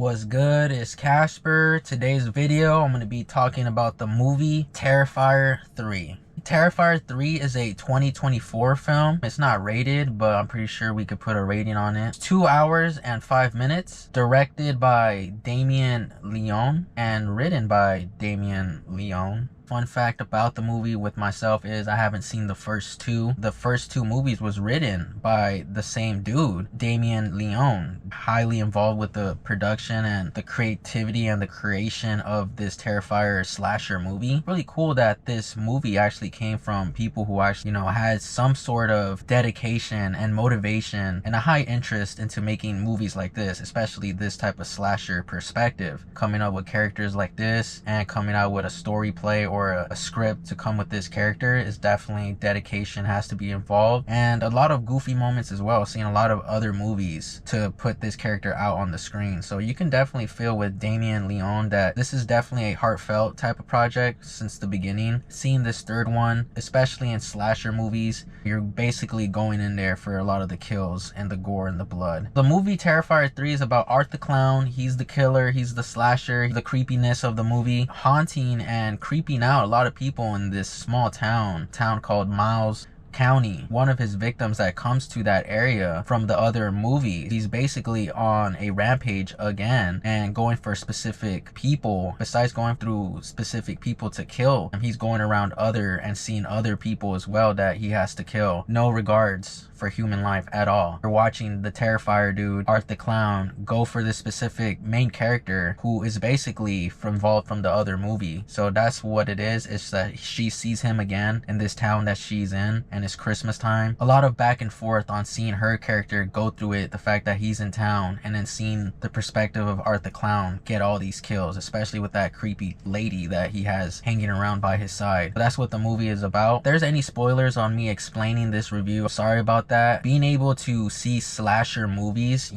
What's good? It's Casper. Today's video, I'm going to be talking about the movie Terrifier 3. Terrifier 3 is a 2024 film. It's not rated, but I'm pretty sure we could put a rating on it. It's 2 hours and 5 minutes. Directed by Damien Leone and written by Damien Leone. Fun fact about the movie with myself is I haven't seen the first two. The first two movies was written by the same dude, Damien Leone. Highly involved with the production and the creativity and the creation of this Terrifier slasher movie. Really cool that this movie actually came from people who actually, had some sort of dedication and motivation and a high interest into making movies like this, especially this type of slasher perspective. Coming up with characters like this and coming out with a story play or a script to come with this character is definitely dedication has to be involved, and a lot of goofy moments as well. Seeing a lot of other movies to put this character out on the screen, so you can definitely feel with Damien Leone that this is definitely a heartfelt type of project since the beginning. Seeing this third one, especially in slasher movies, you're basically going in there for a lot of the kills and the gore and the blood. The movie Terrifier 3 is about Art the Clown. He's the killer, he's the slasher, the creepiness of the movie, haunting and creeping out a lot of people in this small town called Miles County. One of his victims that comes to that area from the other movie, he's basically on a rampage again and going for specific people. Besides going through specific people to kill, he's going around other and seeing other people as well that he has to kill. No regards for human life at all. We're watching the Terrifier dude, Art the Clown, go for this specific main character who is basically involved from the other movie. So that's what it is. It's that she sees him again in this town that she's in, and it's Christmas time. A lot of back and forth on seeing her character go through it, the fact that he's in town, and then seeing the perspective of Art the Clown get all these kills, especially with that creepy lady that he has hanging around by his side. But that's what the movie is about. If there's any spoilers on me explaining this review, sorry about that. Being able to see slasher movies,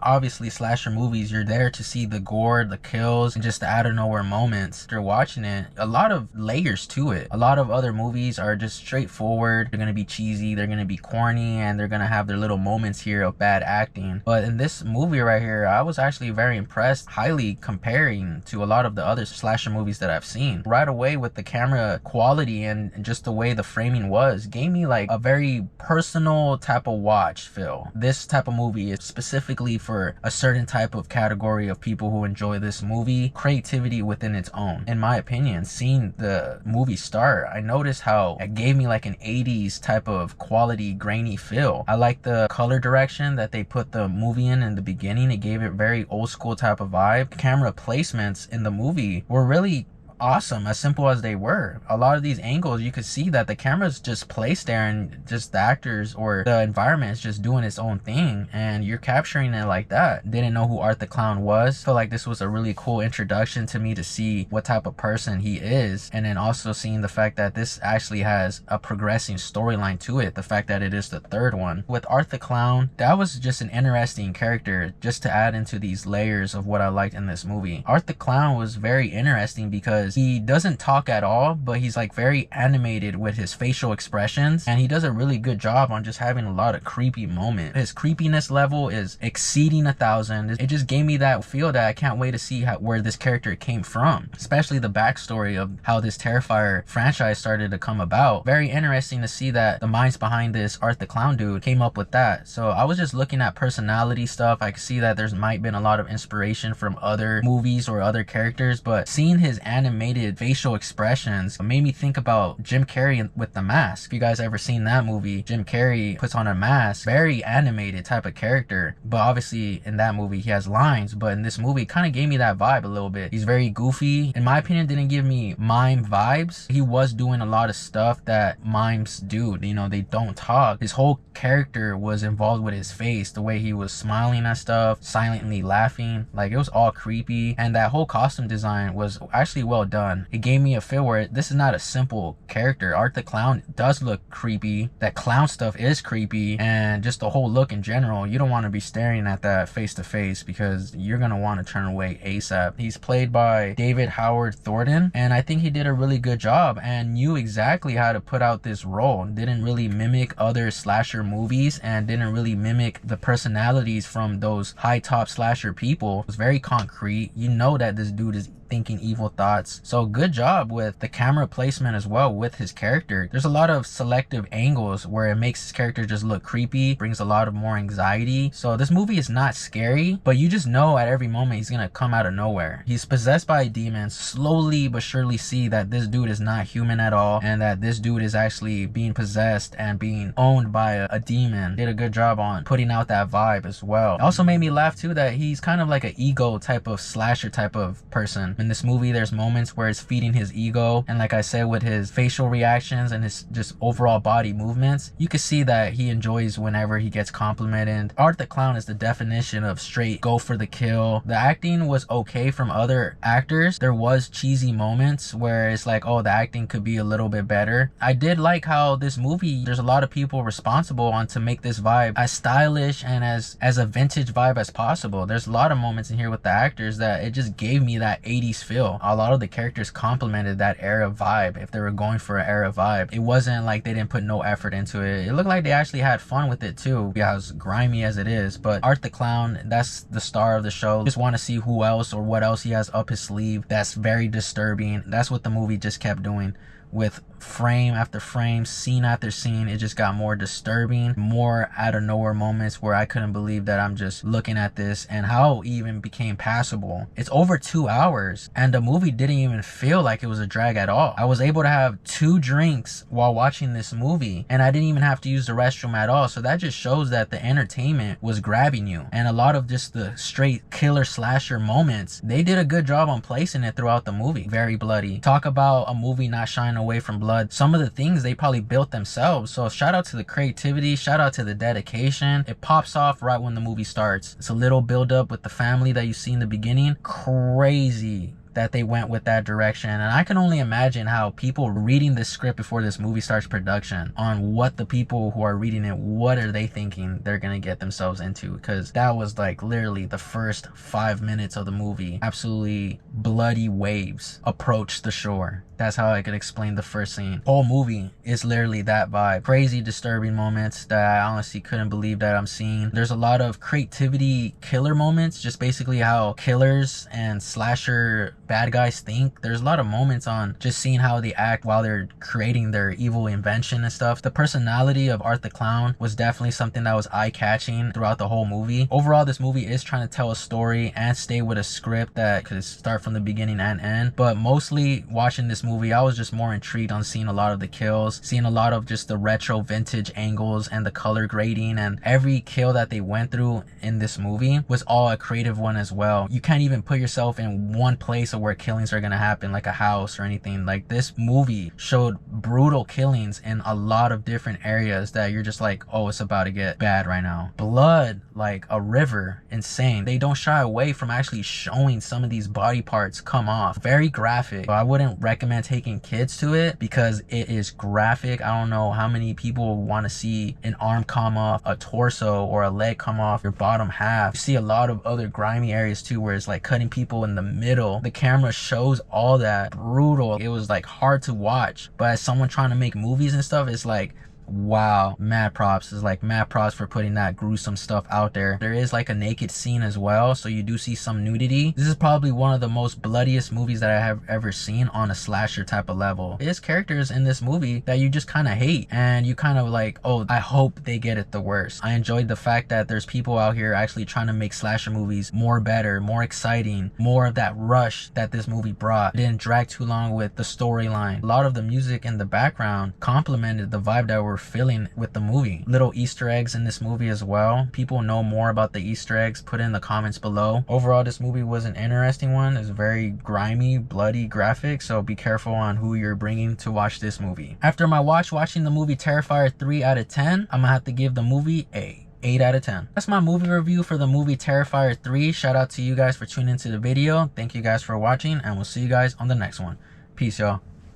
obviously slasher movies, you're there to see the gore, the kills, and just the out of nowhere moments. After watching it, a lot of layers to it. A lot of other movies are just straightforward. They're gonna be cheesy, they're gonna be corny, and they're gonna have their little moments here of bad acting. But in this movie right here, I was actually very impressed, highly comparing to a lot of the other slasher movies that I've seen. Right away with the camera quality and just the way the framing was, gave me like a very personal type of watch feel. This type of movie is specifically for a certain type of category of people who enjoy this movie. Creativity within its own. In my opinion, seeing the movie start, I noticed how it gave me like an 80s type of quality, grainy feel. I like the color direction that they put the movie in the beginning. It gave it very old school type of vibe. Camera placements in the movie were really awesome, as simple as they were. A lot of these angles, you could see that the camera's just placed there and just the actors or the environment is just doing its own thing, and you're capturing it like that. Didn't know who Art the Clown was. Felt like this was a really cool introduction to me to see what type of person he is, and then also seeing the fact that this actually has a progressing storyline to it, the fact that it is the third one. With Art the Clown, that was just an interesting character just to add into these layers of what I liked in this movie. Art the Clown was very interesting because he doesn't talk at all, but he's like very animated with his facial expressions, and he does a really good job on just having a lot of creepy moments. His creepiness level is exceeding 1,000. It just gave me that feel that I can't wait to see where this character came from, especially the backstory of how this Terrifier franchise started to come about. Very interesting to see that the minds behind this Art the Clown dude came up with that. So I was just looking at personality stuff. I could see that there's might been a lot of inspiration from other movies or other characters, but seeing his animated facial expressions made me think about Jim Carrey with The Mask. If you guys ever seen that movie, Jim Carrey puts on a mask, very animated type of character, but obviously in that movie he has lines, but in this movie kind of gave me that vibe a little bit. He's very goofy. In my opinion, didn't give me mime vibes. He was doing a lot of stuff that mimes do. They don't talk. His whole character was involved with his face, the way he was smiling at stuff, silently laughing, like it was all creepy, and that whole costume design was actually well done. It gave me a feel where this is not a simple character. Art the Clown does look creepy. That clown stuff is creepy, and just the whole look in general, you don't want to be staring at that face to face because you're gonna want to turn away ASAP. He's played by David Howard Thornton, and I think he did a really good job and knew exactly how to put out this role. Didn't really mimic other slasher movies and didn't really mimic the personalities from those high top slasher people. It was very concrete. You know that this dude is thinking evil thoughts. So good job with the camera placement as well with his character. There's a lot of selective angles where it makes his character just look creepy, brings a lot of more anxiety. So this movie is not scary, but you just know at every moment he's gonna come out of nowhere. He's possessed by a demon. Slowly but surely see that this dude is not human at all, and that this dude is actually being possessed and being owned by a demon. Did a good job on putting out that vibe as well. It also made me laugh too that he's kind of like an ego type of slasher type of person. In this movie, there's moments where it's feeding his ego, and like I said, with his facial reactions and his just overall body movements, you can see that he enjoys whenever he gets complimented. Art the Clown is the definition of straight go for the kill. The acting was okay from other actors. There was cheesy moments where it's like, oh, the acting could be a little bit better. I did like how this movie, there's a lot of people responsible on to make this vibe as stylish and as a vintage vibe as possible. There's a lot of moments in here with the actors that it just gave me that 80s feel. A lot of the characters complemented that era vibe. If they were going for an era vibe, it wasn't like they didn't put no effort into it. It looked like they actually had fun with it too. Yeah, as grimy as it is, but Art the Clown, that's the star of the show. Just want to see who else or what else he has up his sleeve. That's very disturbing. That's what the movie just kept doing. With frame after frame, scene after scene, it just got more disturbing, more out of nowhere moments where I couldn't believe that I'm just looking at this and how it even became passable. It's over 2 hours and the movie didn't even feel like it was a drag at all. I was able to have 2 drinks while watching this movie and I didn't even have to use the restroom at all. So that just shows that the entertainment was grabbing you, and a lot of just the straight killer slasher moments, they did a good job on placing it throughout the movie. Very bloody. Talk about a movie not shining away from blood. Some of the things they probably built themselves. So shout out to the creativity, shout out to the dedication. It pops off right when the movie starts. It's a little build up with the family that you see in the beginning. Crazy that they went with that direction, and I can only imagine how people reading this script before this movie starts production, on what the people who are reading it, what are they thinking they're gonna get themselves into, because that was like literally the first 5 minutes of the movie. Absolutely bloody waves approach the shore. That's how I could explain the first scene. Whole movie is literally that vibe. Crazy disturbing moments that I honestly couldn't believe that I'm seeing. There's a lot of creativity killer moments, just basically how killers and slasher bad guys think. There's a lot of moments on just seeing how they act while they're creating their evil invention and stuff. The personality of Art the Clown was definitely something that was eye-catching throughout the whole movie. Overall, this movie is trying to tell a story and stay with a script that could start from the beginning and end, but mostly watching this movie, I was just more intrigued on seeing a lot of the kills, seeing a lot of just the retro vintage angles and the color grading, and every kill that they went through in this movie was all a creative one as well. You can't even put yourself in one place of where killings are gonna happen, like a house or anything. Like, this movie showed brutal killings in a lot of different areas that you're just like, oh, it's about to get bad right now. Blood like a river, insane. They don't shy away from actually showing some of these body parts come off. Very graphic. But I wouldn't recommend taking kids to it because it is graphic. I don't know how many people want to see an arm come off, a torso or a leg come off your bottom half. You see a lot of other grimy areas too, where it's like cutting people in the middle. The camera shows all that. Brutal. It was like hard to watch, but as someone trying to make movies and stuff, it's like, wow, mad props. It's like mad props for putting that gruesome stuff out there. There is like a naked scene as well, so you do see some nudity. This is probably one of the most bloodiest movies that I have ever seen on a slasher type of level. There's characters in this movie that you just kind of hate, and you kind of like, oh, I hope they get it the worst. I enjoyed the fact that there's people out here actually trying to make slasher movies more better, more exciting, more of that rush that this movie brought. It didn't drag too long with the storyline. A lot of the music in the background complemented the vibe that we're feeling with the movie. Little Easter eggs in this movie as well. People know more about the Easter eggs, put in the comments below. Overall, this movie was an interesting one. It's very grimy, bloody, graphic, so be careful on who you're bringing to watch this movie. After my watching the movie Terrifier 3 out of 10, I'm gonna have to give the movie a 8 out of 10. That's my movie review for the movie Terrifier 3. Shout out to you guys for tuning into the video. Thank you guys for watching, and we'll see you guys on the next one. Peace, y'all.